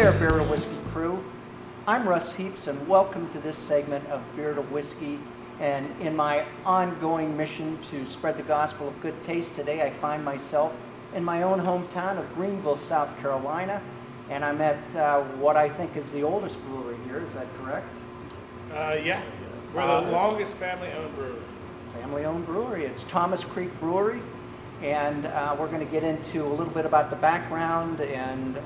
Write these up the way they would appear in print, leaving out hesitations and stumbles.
there, Beer to Whiskey crew. I'm Russ Heaps, and welcome to this segment of Beer to Whiskey. And in my ongoing mission to spread the gospel of good taste, today I find myself in my own hometown of Greenville, South Carolina. And I'm at what I think is the oldest brewery here. Is that correct? Yeah. We're the longest family-owned brewery. Family-owned brewery. It's Thomas Creek Brewery. And we're going to get into a little bit about the background and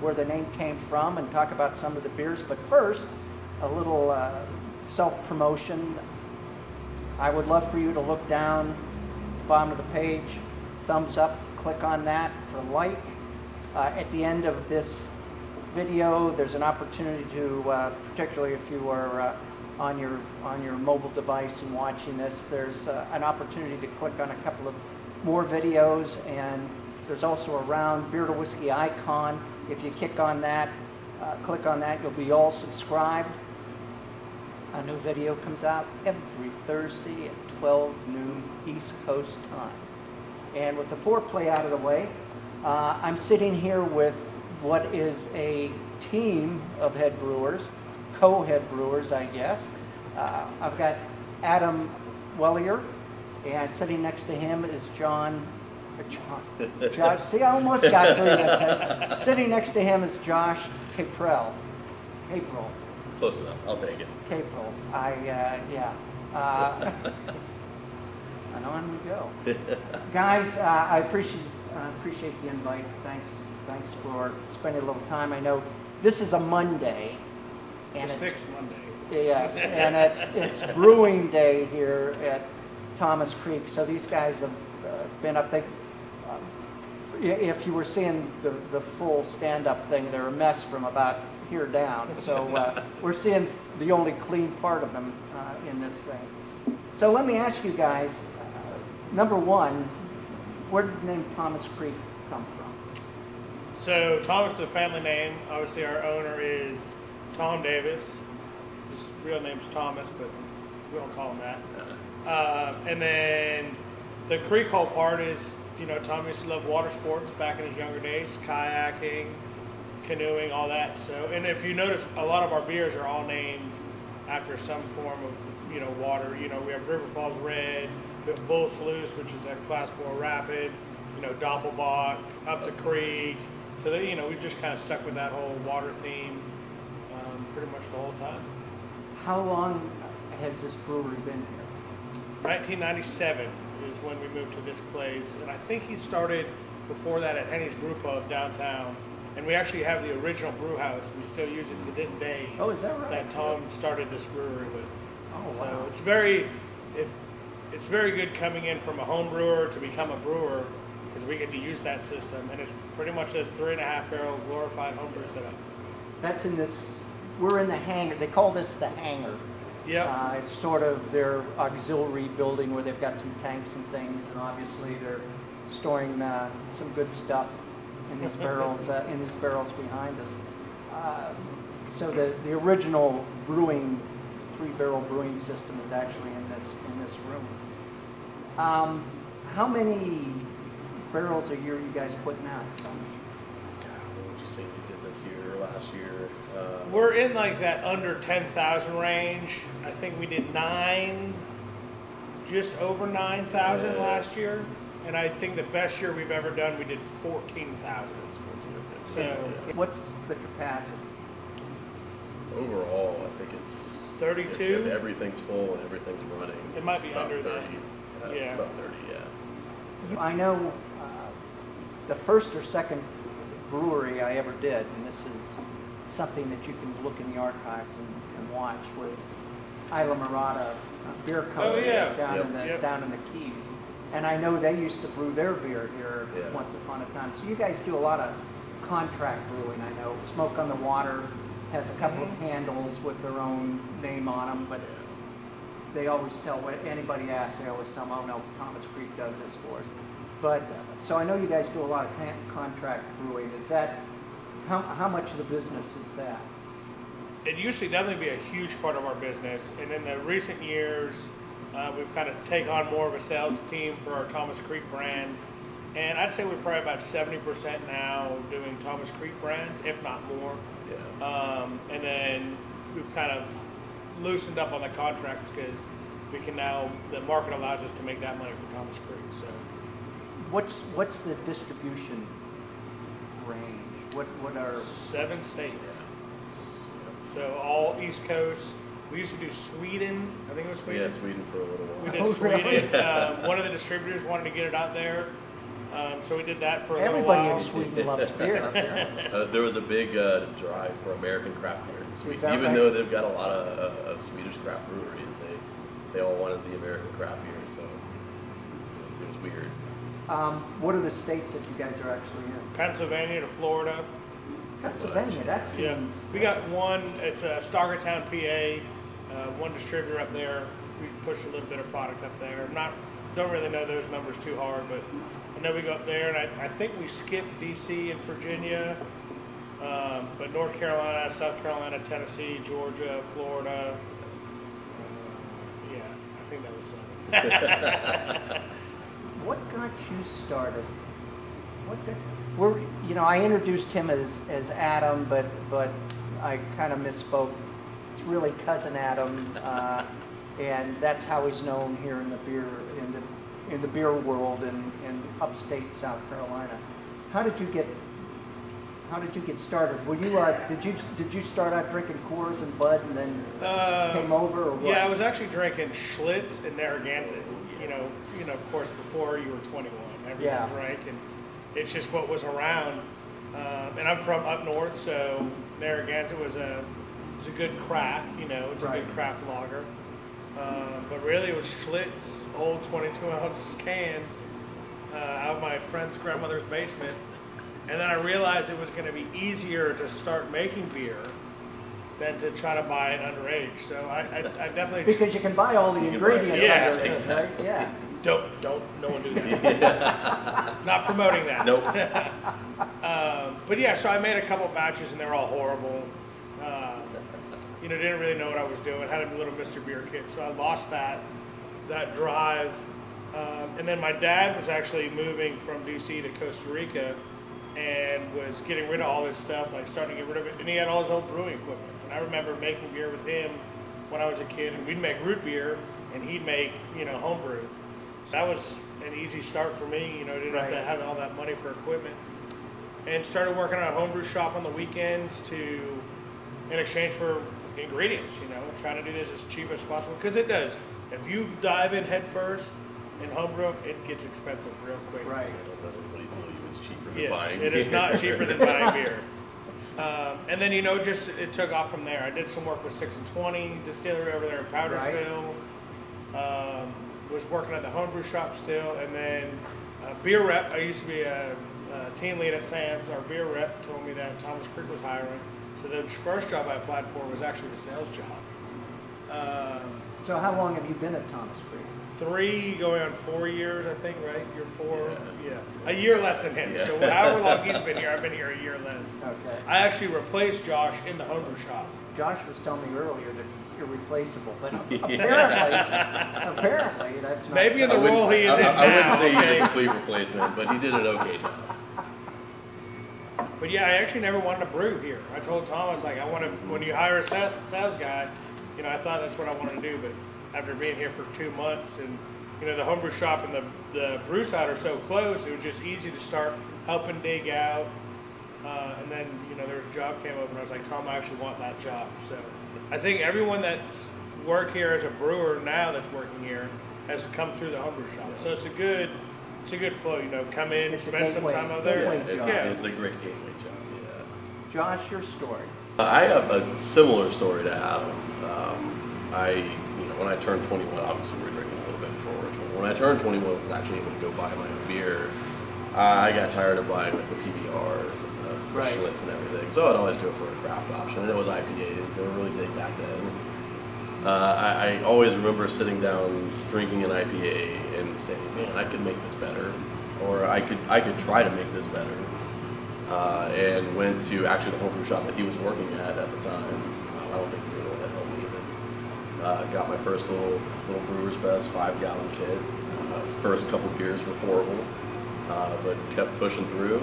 where the name came from and talk about some of the beers. But first, a little self-promotion. I would love for you to look down at the bottom of the page, thumbs up, click on that for like. At the end of this video, there's an opportunity to, particularly if you are on your mobile device and watching this, there's an opportunity to click on a couple of more videos, and there's also a round Beer to Whiskey icon. If you click on that, you'll be all subscribed. A new video comes out every Thursday at 12 noon East Coast time. And with the foreplay out of the way, I'm sitting here with what is a team of head brewers, co-head brewers, I guess. I've got Adam Wellier, and sitting next to him is Josh. See, I almost got through this. Sitting next to him is Josh Caprell. Close enough. I'll take it. Caprell. And on we go. Guys, I appreciate the invite. Thanks for spending a little time. I know this is a Monday. And the sixth Monday. Yes, and it's brewing day here at Thomas Creek. So these guys have been up there. If you were seeing the full stand-up thing, they're a mess from about here down. So we're seeing the only clean part of them in this thing. So let me ask you guys, number one, where did the name Thomas Creek come from? So Thomas is a family name. Obviously our owner is Tom Davis. His real name's Thomas, but we don't call him that. And then the creek hole part is, you know, Tom used to love water sports back in his younger days, kayaking, canoeing, all that. So, and if you notice, a lot of our beers are all named after some form of, you know, water. You know, we have River Falls Red, we have Bull Sluice, which is a Class 4 rapid, you know, Doppelbock, Up the Creek. So, that, you know, we've just kind of stuck with that whole water theme pretty much the whole time. How long has this brewery been here? 1997 is when we moved to this place, and I think he started before that at Henny's Brew Pub downtown. And we actually have the original brew house. We still use it to this day. Oh, is that right? That Tom started this brewery with. Oh, so wow. it's very good coming in from a home brewer to become a brewer, because we get to use that system, and it's pretty much a 3.5 barrel glorified homebrew setup. That's in this. We're in the hangar. They call this the hangar. Yeah. It's sort of their auxiliary building where they've got some tanks and things, and obviously they're storing some good stuff in these barrels. Behind us. So the original brewing, 3-barrel brewing system is actually in this room. How many barrels a year are you guys putting out? What would you say you did this year or last year? We're in like that under 10,000 range. I think we did just over 9,000 last year. And I think the best year we've ever done, we did 14,000. So what's the capacity? Overall, I think it's 32. If everything's full and everything's running, it might be under 30. that. It's about 30, yeah. I know the first or second brewery I ever did, and this is something that you can look in the archives and watch, was Isla Mirada Beer Company down in the Keys. And I know they used to brew their beer here once upon a time. So you guys do a lot of contract brewing, I know. Smoke on the Water has a couple of handles with their own name on them, but they always tell, when anybody asks, they always tell them, oh no, Thomas Creek does this for us. But, so I know you guys do a lot of contract brewing. Is that, how much of the business is that? It used to definitely be a huge part of our business, and in the recent years, we've kind of taken on more of a sales team for our Thomas Creek brands. And I'd say we're probably about 70% now doing Thomas Creek brands, if not more. Yeah. And then we've kind of loosened up on the contracts because we can now, the market allows us to make that money for Thomas Creek. So, What's the distribution range? What are 7 states. So all East Coast. We used to do Sweden. I think it was Sweden. Yeah, Sweden for a little while. We did Oh, Sweden. really? One of the distributors wanted to get it out there. So we did that for a everybody little while. in Sweden loves beer up there? There was a big drive for American craft beer in Sweden. that Even right? though they've got a lot of Swedish craft breweries, they all wanted the American craft beer, so it was weird. What are the states that you guys are actually in? Pennsylvania to Florida. Pennsylvania, that seems... Yeah, we got one. It's Stockertown, PA. One distributor up there. We push a little bit of product up there. Don't really know those numbers too hard, but I know we go up there, and I think we skipped DC and Virginia, but North Carolina, South Carolina, Tennessee, Georgia, Florida. Yeah, I think that was some. What got you started? I introduced him as Adam, but I kind of misspoke. It's really cousin Adam, and that's how he's known here in the beer world in upstate South Carolina. How did you get started? Were you did you start out drinking Coors and Bud and then came over, or what? Yeah, I was actually drinking Schlitz and Narragansett. You know, of course, before you were 21, everyone drank, and it's just what was around. And I'm from up north, so Narragansett was a good craft. It's a good craft lager. But really, it was Schlitz, old 22-ounce cans, out of my friend's grandmother's basement. And then I realized it was going to be easier to start making beer than to try to buy it underage. So I definitely... Because you can buy all the ingredients underage, exactly. right? Yeah. Don't, no one do that. Not promoting that. Nope. But yeah, so I made a couple batches and they're all horrible. Didn't really know what I was doing. Had a little Mr. Beer kit, so I lost that drive. And then my dad was actually moving from DC to Costa Rica and was getting rid of all his stuff, like starting to get rid of it. And he had all his old brewing equipment. And I remember making beer with him when I was a kid, and we'd make root beer and he'd make, homebrew. So that was an easy start for me. Didn't have to have all that money for equipment. And started working at a homebrew shop on the weekends in exchange for ingredients, and trying to do this as cheap as possible, because it does. If you dive in head first in homebrew, it gets expensive real quick. Right. Don't let anybody tell you it's cheaper than buying. It is not cheaper than buying beer. And then, it took off from there. I did some work with 6 and 20 distillery over there in Powdersville. Was working at the homebrew shop still, and then beer rep. I used to be a team lead at Sam's. Our beer rep told me that Thomas Creek was hiring. So the first job I applied for was actually the sales job. So how long have you been at Thomas Creek? 3 going on 4 years, I think, right? Year 4, Yeah. A year less than him. Yeah. So however long he's been here, I've been here a year less. Okay. I actually replaced Josh in the homebrew shop. Josh was telling me earlier that he's irreplaceable, but apparently that's not Maybe in so. the role he is in I wouldn't now, say he's okay? a complete replacement, but he did an okay job. But yeah, I actually never wanted to brew here. I told Tom, I was like, when you hire a sales guy, I thought that's what I wanted to do. But after being here for 2 months, and the homebrew shop and the brew side are so close, it was just easy to start helping dig out. And then there was a job came up, and I was like, Tom, I actually want that job. So I think everyone that's worked here as a brewer now that's working here has come through the homebrew shop. So it's a good flow. Come in, It's a spend some gateway- time out there. gateway job. It's a great gateway job, yeah. Josh, your story. I have a similar story to Adam. When I turned 21, obviously we were drinking a little bit before. When I turned 21, I was actually able to go buy my own beer. I got tired of buying like the PBRs and the Schlitz and everything, so I'd always go for a craft option. And it was IPAs; they were really big back then. I always remember sitting down drinking an IPA and saying, "Man, I could make this better," or I could try to make this better. And went to actually the homebrew shop that he was working at the time. I don't think he really had help me even. Got my first little Brewer's Best 5-gallon kit. First couple beers were horrible. but kept pushing through,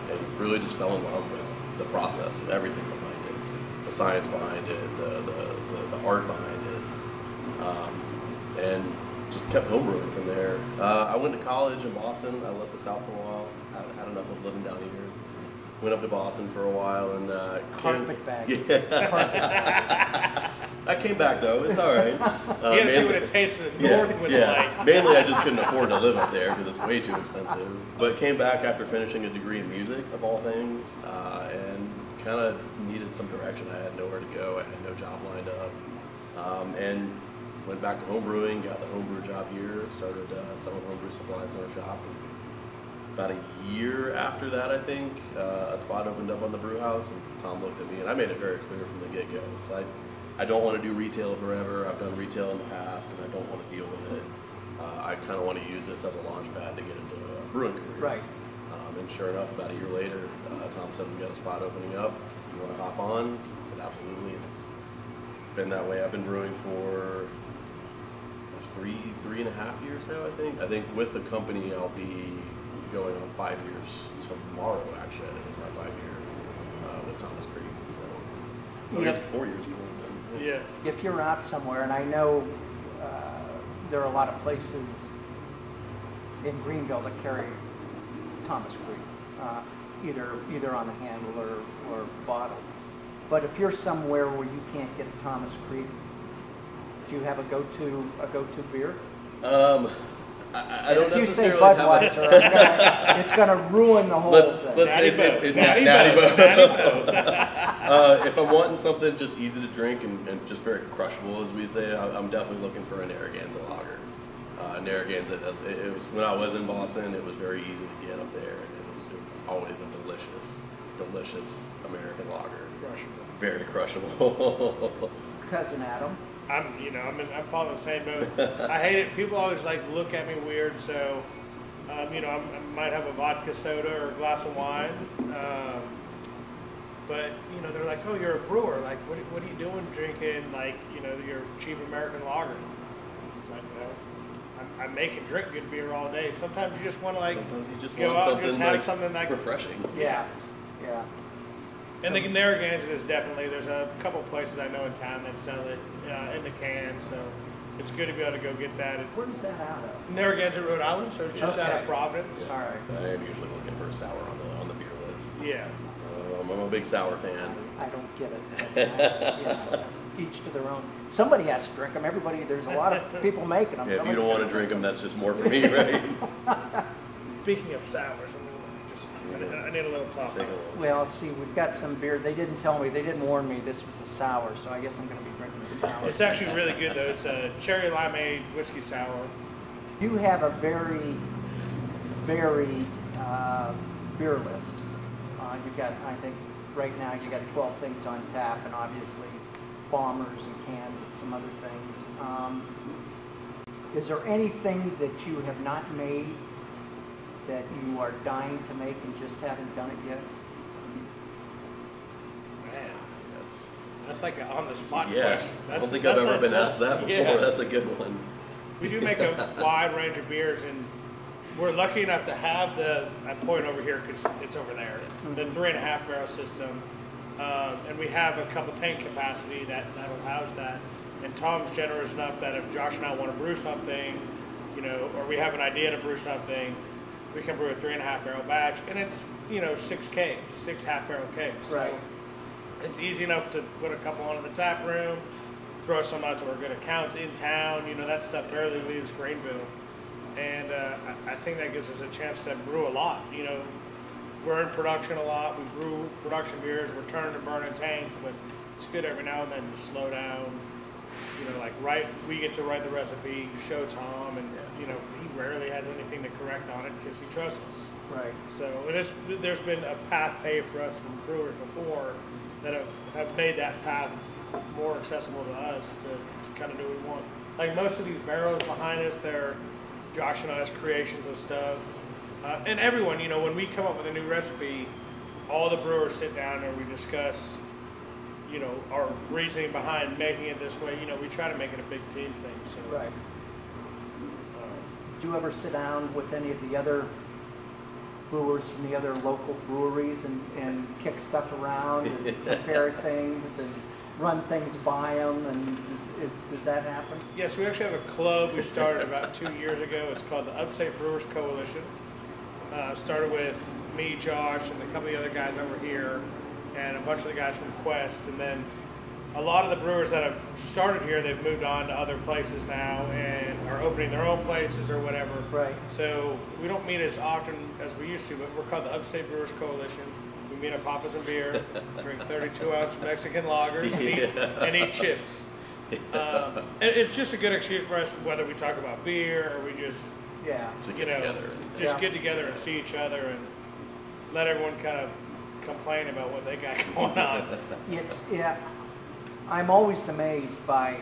and really just fell in love with the process of everything behind it, the science behind it, the art behind it, and just kept homebrewing from there. I went to college in Boston. I left the South for a while. I had enough of living down here. Went up to Boston for a while and Carpetbag. Yeah. I came back though. It's all right. You got to see what it tastes in the north was like. Mainly, I just couldn't afford to live up there because it's way too expensive. But came back after finishing a degree in music, of all things, and kind of needed some direction. I had nowhere to go. I had no job lined up, and went back to homebrewing. Got the homebrew job here. Started selling homebrew supplies in our shop. About a year after that, I think, a spot opened up on the brew house, and Tom looked at me, and I made it very clear from the get-go. So I don't want to do retail forever. I've done retail in the past, and I don't want to deal with it. I kind of want to use this as a launch pad to get into a brewing career. Right. And sure enough, about a year later, Tom said, we got a spot opening up. You want to hop on? I said, absolutely. And it's been that way. I've been brewing for three and a half years now, I think. I think with the company, I'll be going on 5 years tomorrow, actually. I think it's my 5-year with Thomas Creek. So, I guess 4 years. Yeah. If you're out somewhere, and I know there are a lot of places in Greenville that carry Thomas Creek, either on the handle or bottle. But if you're somewhere where you can't get a Thomas Creek, do you have a go-to beer? I don't if you say necessarily have Budweiser, it's going to ruin the whole thing. Natty Boh. If I'm wanting something just easy to drink and just very crushable, as we say, I'm definitely looking for a Narragansett lager. Narragansett, it was when I was in Boston, it was very easy to get up there. It's always a delicious American lager. Crushable. Very crushable. Cousin Adam. I'm following the same boat. I hate it. People always look at me weird. So, I might have a vodka soda or a glass of wine. But they're like, "Oh, you're a brewer. Like, what are you doing drinking your cheap American lager?" It's like, well, I make and drink good beer all day. Sometimes you just want to go out and just have something refreshing. Yeah. And the Narragansett is definitely, there's a couple places I know in town that sell it in the can, so it's good to be able to go get that. Where's that out of? Narragansett, Rhode Island, so it's just out of Providence. All right. I am usually looking for a sour on the beer list. Yeah. I'm a big sour fan. I don't get it. Each to their own. Somebody has to drink them. There's a lot of people making them. Yeah, if you don't want to drink them, that's just more for me, right? Speaking of sours, I need a little top. Well, see, we've got some beer. They didn't warn me this was a sour, so I guess I'm going to be drinking a sour. It's actually really good, though. It's a cherry limeade whiskey sour. You have a very, very beer list. You've got, I think, right now you got 12 things on tap, and obviously bombers and cans and some other things. Is there anything that you have not made that you are dying to make and just haven't done it yet? Man, that's like an on-the-spot Yeah, question. I don't think I've ever been asked that before. Yeah. That's a good one. We do make a wide range of beers, and we're lucky enough to have I point over here because it's over there, the 3.5 barrel system. And we have a couple tank capacity that'll house that. And Tom's generous enough that if Josh and I want to brew something, or we have an idea to brew something, we can brew a 3.5 barrel batch, and it's 6 kegs, 6 half-barrel kegs. Right. So it's easy enough to put a couple on in the tap room, throw some out to our good accounts in town. That stuff barely leaves Greenville, and I think that gives us a chance to brew a lot. We're in production a lot. We brew production beers. We're turning and burning tanks, but it's good every now and then to slow down. We get to write the recipe, show Tom, and he rarely has anything to correct on it because he trusts us. Right. So there's been a path paved for us from brewers before that have made that path more accessible to us to kind of do what we want. Like most of these barrels behind us, they're Josh and I's creations of stuff. And everyone, when we come up with a new recipe, all the brewers sit down and we discuss our reasoning behind making it this way. We try to make it a big team thing. So. Right. Do you ever sit down with any of the other brewers from the other local breweries and kick stuff around and prepare things and run things by them, and does that happen? Yes, we actually have a club we started about 2 years ago. It's called the Upstate Brewers Coalition. Started with me, Josh, and a couple of the other guys over here, and a bunch of the guys from Quest, and then a lot of the brewers that have started here, they've moved on to other places now and are opening their own places or whatever. Right. So we don't meet as often as we used to, but we're called the Upstate Brewers Coalition. We meet at Papa's and Beer, drink 32-ounce Mexican lagers, and eat chips. And it's just a good excuse for us, whether we talk about beer or we just, To get together. get together and see each other and let everyone kind of complain about what they got going on. I'm always amazed by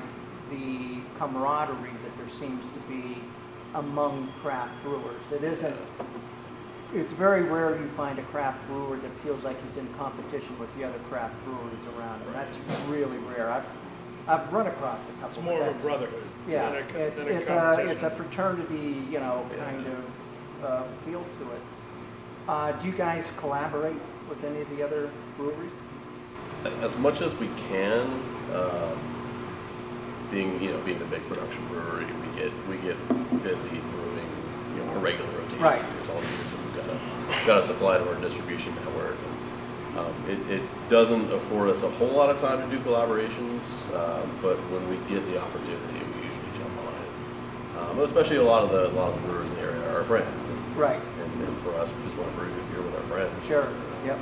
the camaraderie that there seems to be among craft brewers. It's very rare you find a craft brewer that feels like he's in competition with the other craft breweries around him. That's really rare. I've run across a couple. It's more of a brotherhood. Yeah, than a competition. it's a fraternity, kind of feel to it. Do you guys collaborate with any of the other breweries? As much as we can, being the big production brewery, we get busy brewing, a regular rotation Right. of beers all year, so we've got to supply to our distribution network. It doesn't afford us a whole lot of time to do collaborations, but when we get the opportunity, we usually jump on it. Especially a lot of the brewers in the area are our friends. Right. And for us, we just want to brew good beer with our friends. Sure. Yep.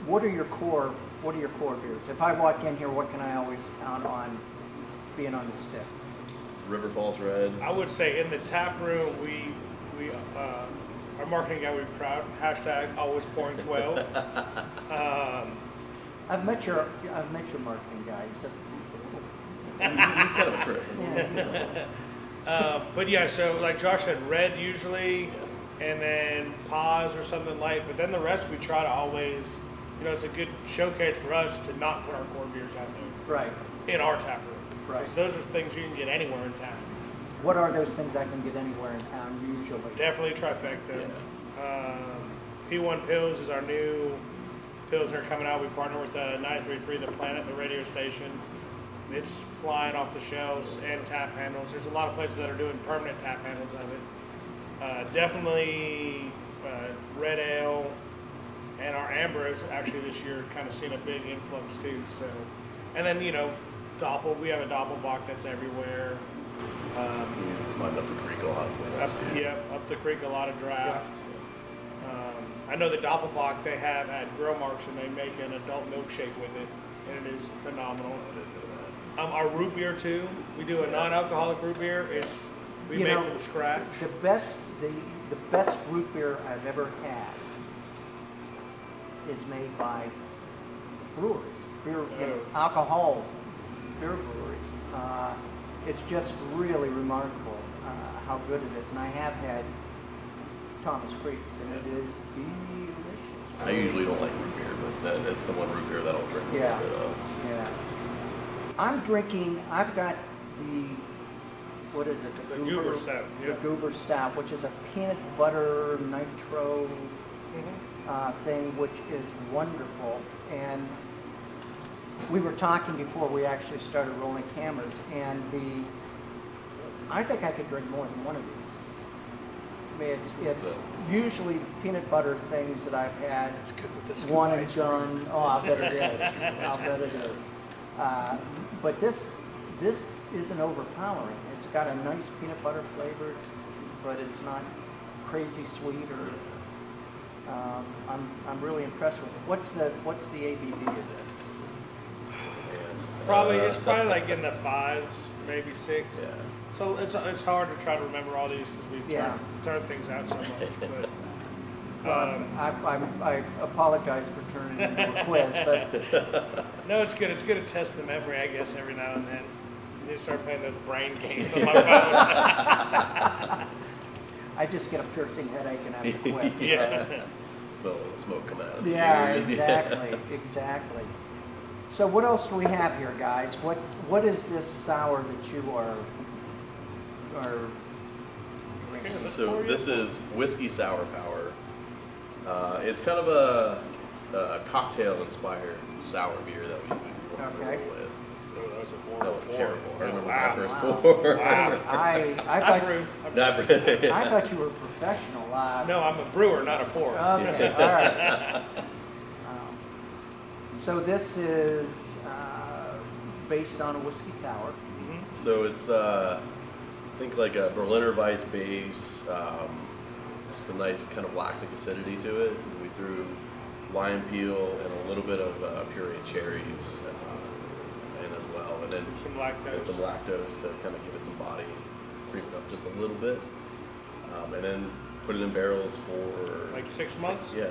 What are your core beers? If I walk in here, what can I always count on being on the stick? River Falls Red. I would say in the tap room, we our marketing guy, we're proud, hashtag always pouring 12. I've met your marketing guy. He's kind of a trip. But yeah, so like Josh said, red usually, and then pause or something light, but then the rest we try to always, it's a good showcase for us to not put our core beers out there. Right. In our tap room. Right. Because those are things you can get anywhere in town. What are those things I can get anywhere in town usually? Definitely trifecta. P1 Pills is our new Pilsner coming out. We partner with the 93.3 The Planet, the radio station. It's flying off the shelves and tap handles. There's a lot of places that are doing permanent tap handles of it. Definitely Red Ale and our Amber has actually this year kind of seen a big influx too. So, and then Doppel, we have a Doppelbock that's everywhere. Might up the creek a lot of places too. Yep, up the creek a lot of draft. I know the Doppelbock they have at Grow Marks and they make an adult milkshake with it, and it is phenomenal. Our root beer too. We do a non-alcoholic root beer. We make from scratch. The best root beer I've ever had is made by brewers, alcohol beer breweries. It's just really remarkable how good it is, and I have had Thomas Creek's, and it is delicious. I usually don't like root beer, but it's the one root beer that I'll drink a little bit of. Yeah. I've got what is it? The Goober Stout. The Goober Stout, which is a peanut butter nitro thing, which is wonderful. And we were talking before we actually started rolling cameras, and I think I could drink more than one of these. I mean, it's usually peanut butter things that I've had. It's good with this one and done. Oh, I'll bet it is. I'll bet it is. But this isn't overpowering. It's got a nice peanut butter flavor, but it's not crazy sweet or. I'm really impressed with it. What's the ABV of this? It's probably like in the 5s, maybe 6. Yeah. So it's hard to try to remember all these because we've turned things out so much. But I apologize for turning it into a quiz, but no, it's good. It's good to test the memory, I guess, every now and then. You need to start playing those brain games on my phone. I just get a piercing headache and have to quit. Smell the smoke come out of the Yeah, ears. exactly. So what else do we have here, guys? What is this sour that you are Here, let's So pour you this up. is Whiskey Sour Power. It's kind of a cocktail-inspired sour beer that we would Okay. roll with. Oh, that was a That horrible was pour. terrible. I remember Wow. my first Wow. pour. Wow. I I thought, brew. I thought you were a professional. No, I'm a brewer, not a pourer. Okay, all right. So this is based on a whiskey sour. Mhm. So it's, I think like a Berliner Weiss base, just a nice kind of lactic acidity to it. And we threw lime peel and a little bit of pureed cherries in as well. And then Some and lactose. some lactose to kind of give it some body, cream it up just a little bit. And then put it in barrels for Like 6 months? Yeah,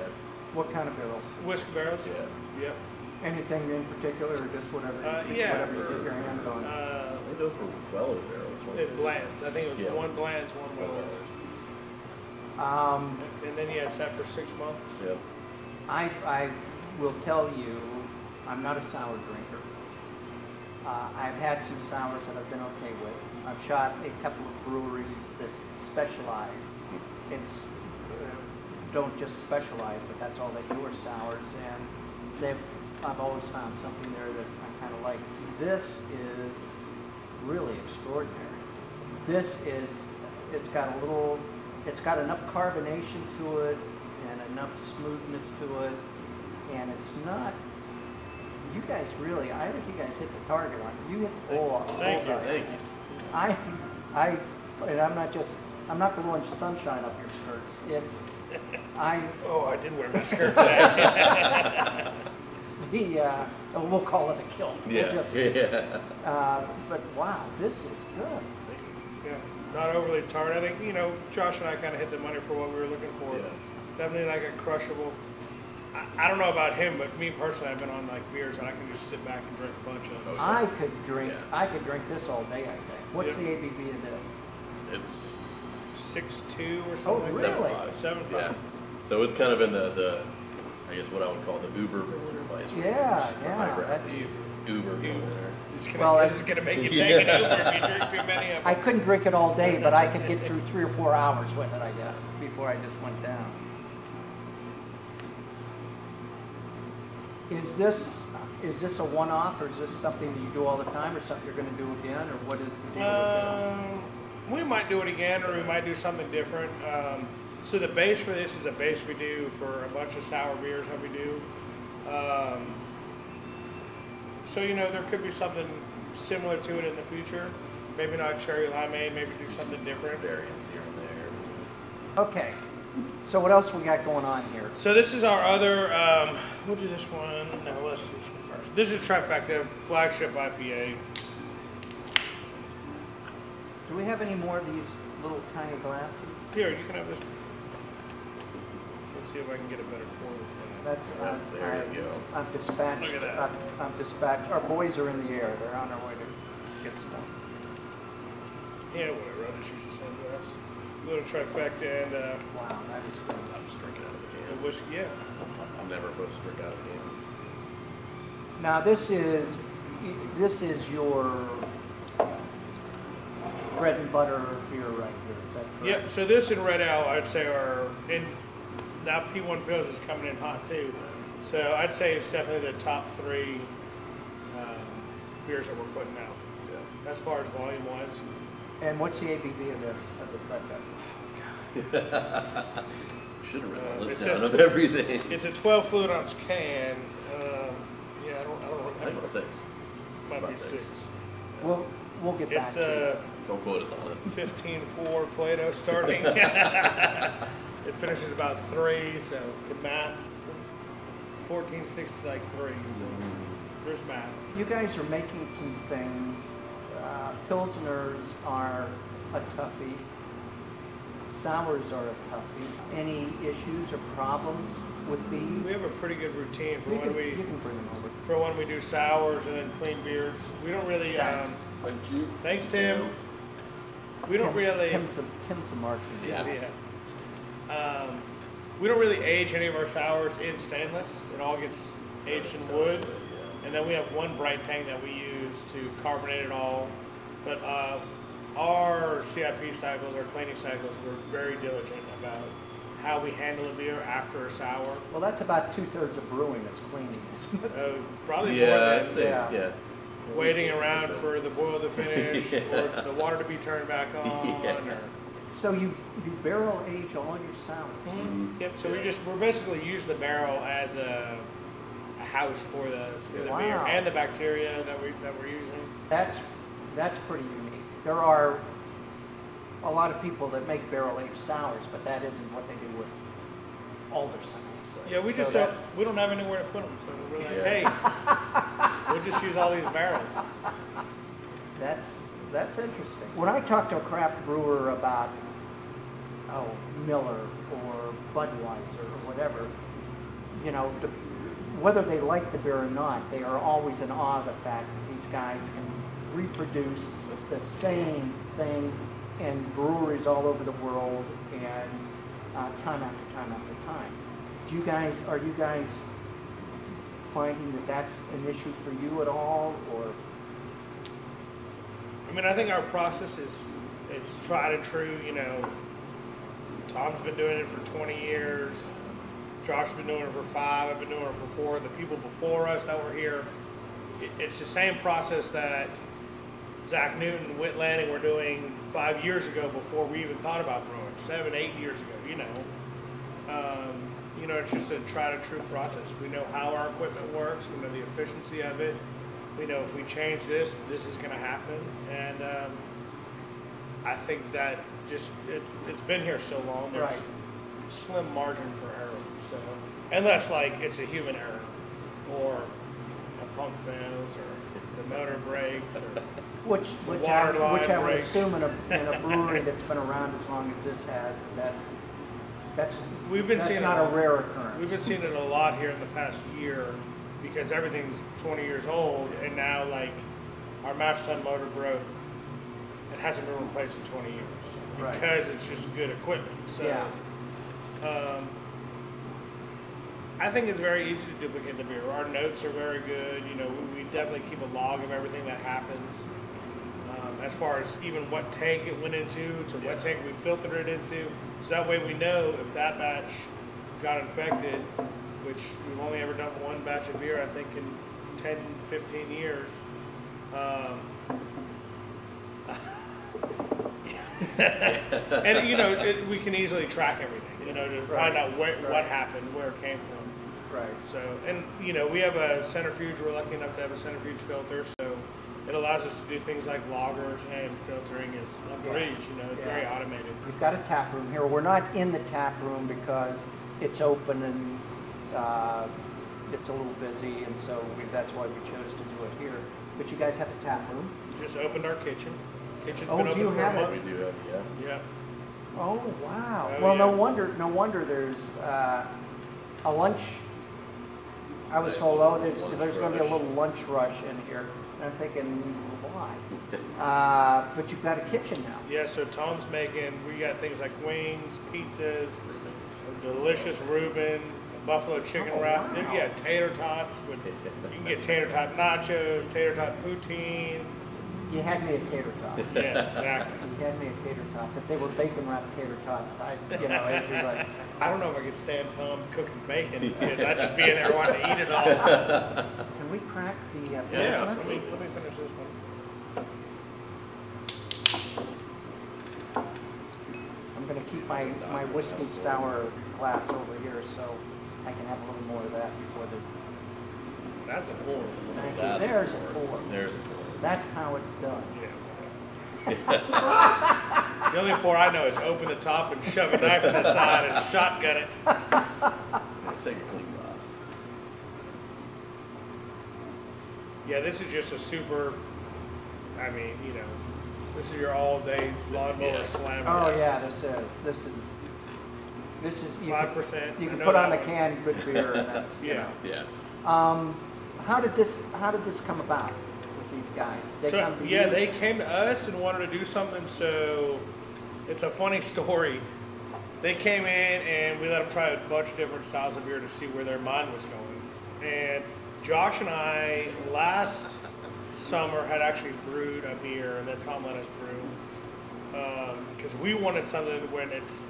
What kind of barrel? Whiskey barrels? yeah. Yep. Anything in particular, or just whatever, Yeah. whatever you get your hands on? I think those were Weller barrels. weren't It they? blends. I think it was Yeah. one blends, one Weller's. And then you had set for 6 months. Yep. I will tell you, I'm not a sour drinker. I've had some sours that I've been okay with. I've shot a couple of breweries that specialize. It's don't just specialize, but that's all they do are sours, and I've always found something there that I kind of like. This is really extraordinary. It's got enough carbonation to it and enough smoothness to it, and it's not. You guys really, I think you guys hit the target on it. You hit the bullseye. Thank you. Thank you. And I'm not blowing sunshine up your skirts. Oh, I did wear my skirt today. We'll call it a kill. Yeah. Yeah. But wow, this is good. Yeah, not overly tart. I think, Josh and I kind of hit the money for what we were looking for. Yeah. Definitely like a crushable. I don't know about him, but me personally, I've been on like beers and I can just sit back and drink a bunch of those. I could drink Yeah. this all day, I think. What's Yeah. the ABV of this? It's 6.2 or Oh, something. really? 7.5. Yeah. So it's kind of in the I guess what I would call the Uber Berliner Weiss. Yeah, The high brand, that's- the Uber Berliner. This is gonna make you take an Uber if you drink too many of I them. couldn't drink it all day, but I could get through 3 or 4 hours with it, I guess, before I just went down. Is this a one-off, or is this something that you do all the time, or something you're going to do again, or what is the deal with We might do it again, or we might do something different. So the base for this is a base we do for a bunch of sour beers that we do. So there could be something similar to it in the future. Maybe not cherry limeade, maybe do something different. Variants here and there. this? Okay, so what else we got going on here? So this is our other, we'll do this one. No, let's do this one first. This is Trifecta, flagship IPA. Do we have any more of these little tiny glasses? Here, you can have this. Let's see if I can get a better pour this thing. That's, There you go. I'm dispatched. Look at that. I'm dispatched. Our boys are in the air. They're on their way to get some. Yeah, whatever. I'll just use the same glass. A little Trifecta and Wow, that is good. I'm just drinking out of the the can. whiskey. Yeah. I'm never supposed to drink out of a can. Now this is your bread and butter beer right here. Is that correct? Yep. So this and Red Ale, I'd say now P1 Pils is coming in hot too. So I'd say it's definitely the top 3 beers that we're putting out. Yeah. As far as volume wise. And what's the ABV of this of the trifecta? Should have written a It list says down of everything. It's a 12 fluid ounce can. Yeah, I don't I think remember. it's 6. Might be about 6. We'll get back It's to it. Don't quote us on it. 15.4 Plato starting. It finishes about 3, so good math. It's 14.6 to like 3, so there's math. You guys are making some things. Pilsners are a toughie. Sours are a toughie. Any issues or problems with these? We have a pretty good routine for You when can we bring them over. do sours and then clean beers. We don't really. Thanks. Thank you. Thanks, Tim. We don't really. Tim's a marshal. Yeah. We don't really age any of our sours in stainless. It all gets aged in wood. And then we have one bright tank that we use to carbonate it all. But our CIP cycles, our cleaning cycles, we're very diligent about how we handle a beer after a sour. Well, that's about 2/3 of brewing is cleaning, isn't it? Probably more Yeah, than I'd say, Yeah. yeah. waiting around for the boil to finish or the water to be turned back on. Yeah. Or, So you barrel age all your sours? Yep. So we're basically use the barrel as a house for the Wow. beer and the bacteria that we're using. That's pretty unique. There are a lot of people that make barrel aged sours, but that isn't what they do with all their sours. Yeah, we So just we don't have anywhere to put them, so we're like, hey, we'll just use all these barrels. That's interesting. When I talk to a craft brewer about Miller or Budweiser or whatever, you know, whether they like the beer or not, they are always in awe of the fact that these guys can reproduce the same thing in breweries all over the world and time after time after time. Are you guys finding that that's an issue for you at all, or? I mean, I think our process it's tried and true. You know, Tom's been doing it for 20 years. Josh's been doing it for 5. I've been doing it for 4. The people before us that were here, it's the same process that Zach Newton and Whit Lanning were doing 5 years ago before we even thought about brewing. 7, 8 years ago, you know. It's just a tried and true process. We know how our equipment works. We know the efficiency of it. We know if we change this is going to happen. And I think that just it's been here so long. There's Right. slim margin for error. So unless like it's a human error, or a pump fails, or the motor breaks, or Which water line I would breaks. assume in a brewery that's been around as long as this has, that's not a rare occurrence. We've been seeing it a lot here in the past year because everything's 20 years old, and now like our mash tun motor broke. It hasn't been replaced in 20 years Right. because it's just good equipment. So Yeah. I think it's very easy to duplicate the beer. Our notes are very good. You know, we definitely keep a log of everything that happens. As far as even what tank it went into, to what tank we filtered it into. So that way we know if that batch got infected, which we've only ever done one batch of beer, I think, in 10, 15 years. And, you know, we can easily track everything, you know, to find out what happened, where it came from. Right. So, and, you know, we have a centrifuge. We're lucky enough to have a centrifuge filter, so it allows us to do things like loggers and filtering is a breeze, you know, it's very automated. We've got a tap room here. We're not in the tap room because it's open and it's a little busy, and so that's why we chose to do it here. But you guys have a tap room. We just opened our kitchen. Kitchen's Oh, been do open you for a have it? month. We do have, yeah. Yeah. Oh, wow. Oh, Well, yeah. no wonder there's a lunch. I was told, there's going to be a little lunch rush in here. And I'm thinking, why? But you've got a kitchen now. Yeah, so Tom's we got things like wings, pizzas, a delicious Reuben, a buffalo chicken wrap. Wow. Yeah, tater tots. You can get tater tot nachos, tater tot poutine. You had me at tater tots. Yeah, exactly. You had me at tater tots. If they were bacon wrapped tater tots, it'd be like, I don't know if I could stand Tom cooking bacon because I'd just be in there wanting to eat it all. can we crack the Yeah, pilsner? let me finish this one. I'm going to keep my whiskey sour glass over here so I can have a little more of that before the. That's a pour. Thank you. That's There's a a pour. There's a pour. That's how it's done. Yeah. The only pour I know is open the top and shove a knife to the side and shotgun it. Let's take a clean glass. Yeah, this is just a super, I mean, you know, this is your all-day lawnmower slammer. Oh yeah, this is 5%. You I can know put on the that one. can good beer, and that's you Yeah. know. Yeah. How did this come about with these guys? Did they come to you? They came to us and wanted to do something. So it's a funny story. They came in and we let them try a bunch of different styles of beer to see where their mind was going. And Josh and I last summer had actually brewed a beer that Tom let us brew. because we wanted something when it's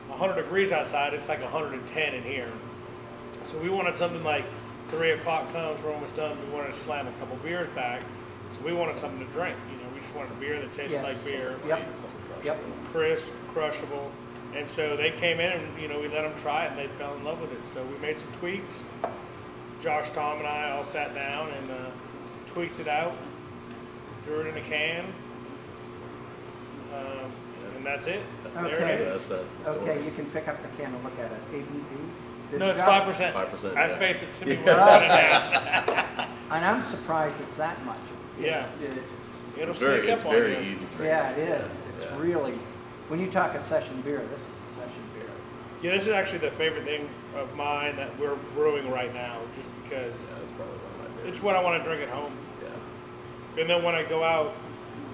100 degrees outside, it's like 110 in here. So we wanted something like 3 o'clock comes, we're almost done. We wanted to slam a couple beers back, so we wanted something to drink. You know, we just wanted a beer that tasted Yes. like beer, Yep. Yep. crisp, crushable. And so they came in and, you know, we let them try it and they fell in love with it. So we made some tweaks. Josh, Tom, and I all sat down and tweaked it out, threw it in a can, and that's it. There Okay. it is. That's the story. Okay, you can pick up the can and look at it. ABV? Did No, you it's got- 5%. 5%, I'd yeah. face it to me Yeah. when I put it down. And I'm surprised it's that much. Yeah. It'll It's very, sneak it's up on very you. easy to drink. Yeah, it is. It's Yeah. really, when you talk a session beer, this is a session beer. Yeah, this is actually the favorite thing of mine that we're brewing right now, just because Yeah, that's probably one of my favorites. it's what I want to drink at home. Yeah. And then when I go out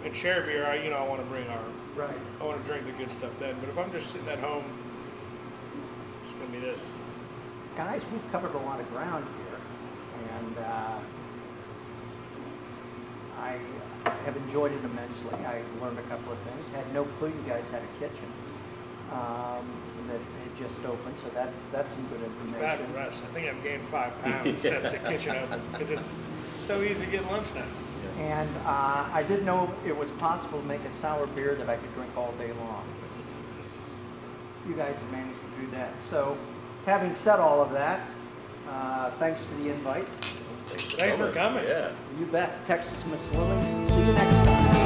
and share beer, I want to bring Right. I want to drink the good stuff then. But if I'm just sitting at home, it's going to be this. Guys, we've covered a lot of ground here, and I have enjoyed it immensely. I learned a couple of things. Had no clue you guys had a kitchen that had just opened, so that's some good It's information. bad for us. I think I've gained 5 pounds since the kitchen opened because it's so easy to get lunch now. And I didn't know it was possible to make a sour beer that I could drink all day long. You guys have managed to do that. So, having said all of that, thanks for the invite. Thanks for coming. Yeah. You bet. Texas Miss Lily. See you next time.